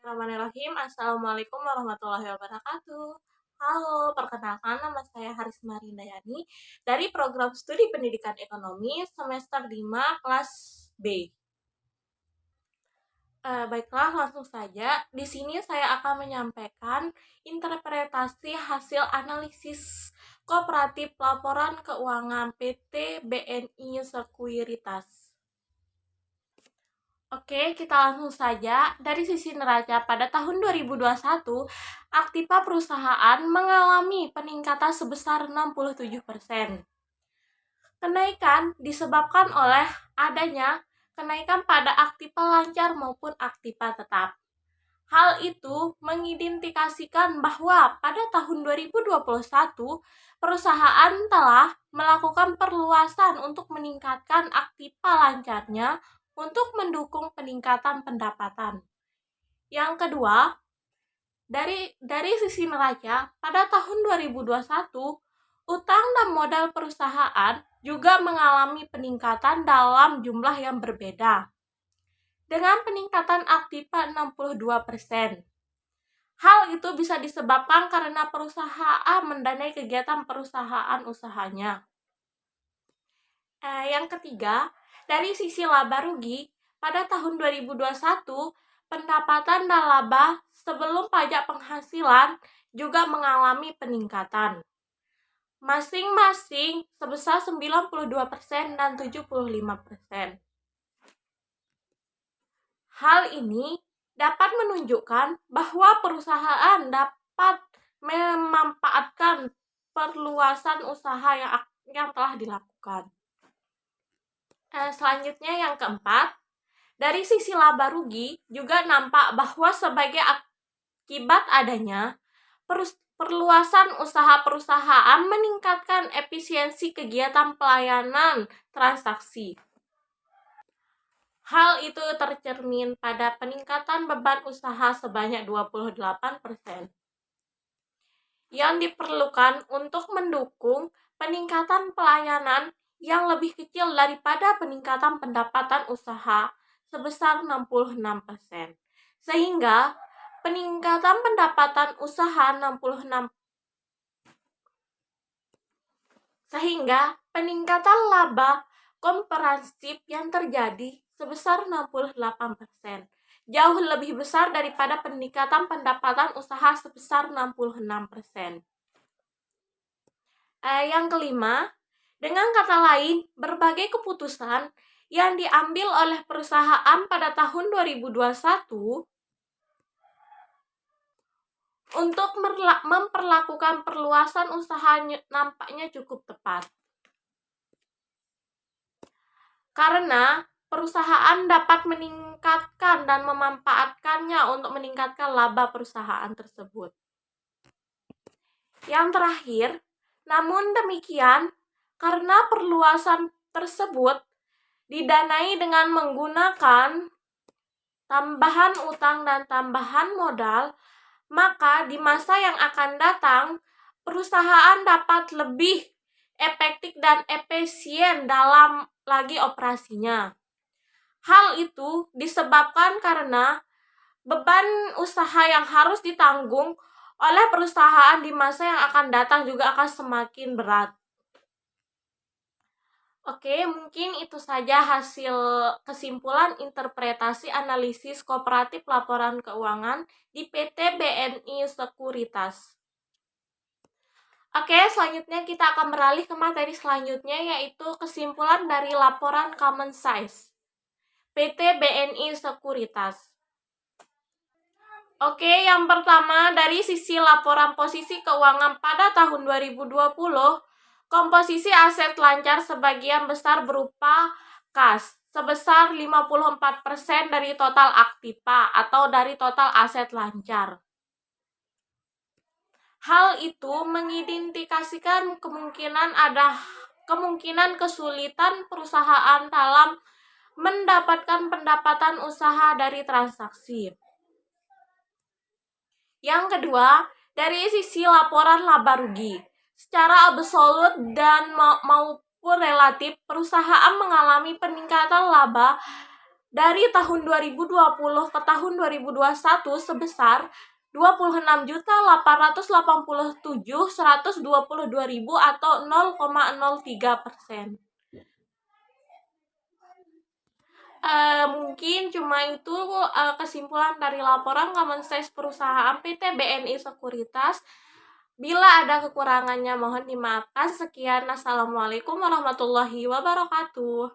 Bismillahirrahmanirrahim. Assalamualaikum warahmatullahi wabarakatuh. Halo, perkenalkan nama saya Haris Marindayani dari program studi pendidikan ekonomi semester 5 kelas B. Baiklah, langsung saja. Di sini saya akan menyampaikan interpretasi hasil analisis kooperatif laporan keuangan PT BNI Sekuritas. Oke, kita langsung saja. Dari sisi neraca pada tahun 2021, aktiva perusahaan mengalami peningkatan sebesar 67%. Kenaikan disebabkan oleh adanya kenaikan pada aktiva lancar maupun aktiva tetap. Hal itu mengidentifikasikan bahwa pada tahun 2021, perusahaan telah melakukan perluasan untuk meningkatkan aktiva lancarnya untuk mendukung peningkatan pendapatan. Yang kedua, dari sisi neraca, pada tahun 2021, utang dan modal perusahaan juga mengalami peningkatan dalam jumlah yang berbeda, dengan peningkatan aktiva 62%. Hal itu bisa disebabkan karena perusahaan mendanai kegiatan perusahaan usahanya. Yang ketiga, dari sisi laba rugi, pada tahun 2021, pendapatan dan laba sebelum pajak penghasilan juga mengalami peningkatan, masing-masing sebesar 92% dan 75%. Hal ini dapat menunjukkan bahwa perusahaan dapat memanfaatkan perluasan usaha yang telah dilakukan. Selanjutnya yang keempat, dari sisi laba rugi juga nampak bahwa sebagai akibat adanya perluasan usaha perusahaan meningkatkan efisiensi kegiatan pelayanan transaksi. Hal itu tercermin pada peningkatan beban usaha sebanyak 28% yang diperlukan untuk mendukung peningkatan pelayanan yang lebih kecil daripada peningkatan pendapatan usaha sebesar 66%. Sehingga peningkatan pendapatan usaha 66%. Sehingga peningkatan laba komprehensif yang terjadi sebesar 68%. Jauh lebih besar daripada peningkatan pendapatan usaha sebesar 66%. Yang kelima, dengan kata lain, berbagai keputusan yang diambil oleh perusahaan pada tahun 2021 untuk memperlakukan perluasan usahanya nampaknya cukup tepat. Karena perusahaan dapat meningkatkan dan memanfaatkannya untuk meningkatkan laba perusahaan tersebut. Yang terakhir, namun demikian, karena perluasan tersebut didanai dengan menggunakan tambahan utang dan tambahan modal, maka di masa yang akan datang, perusahaan dapat lebih efektif dan efisien dalam lagi operasinya. Hal itu disebabkan karena beban usaha yang harus ditanggung oleh perusahaan di masa yang akan datang juga akan semakin berat. Oke, mungkin itu saja hasil kesimpulan interpretasi analisis kooperatif laporan keuangan di PT BNI Sekuritas. Oke, selanjutnya kita akan beralih ke materi selanjutnya, yaitu kesimpulan dari laporan Common Size PT BNI Sekuritas. Oke, yang pertama dari sisi laporan posisi keuangan pada tahun 2020, komposisi aset lancar sebagian besar berupa kas sebesar 54% dari total aktiva atau dari total aset lancar. Hal itu mengidentifikasikan kemungkinan kesulitan perusahaan dalam mendapatkan pendapatan usaha dari transaksi. Yang kedua, dari sisi laporan laba rugi, secara absolut dan maupun relatif, perusahaan mengalami peningkatan laba dari tahun 2020 ke tahun 2021 sebesar 26.887.122.000 atau 0,03%. Mungkin cuma itu kesimpulan dari laporan Common Size perusahaan PT BNI Sekuritas. Bila ada kekurangannya mohon dimaafkan. Sekian, assalamualaikum warahmatullahi wabarakatuh.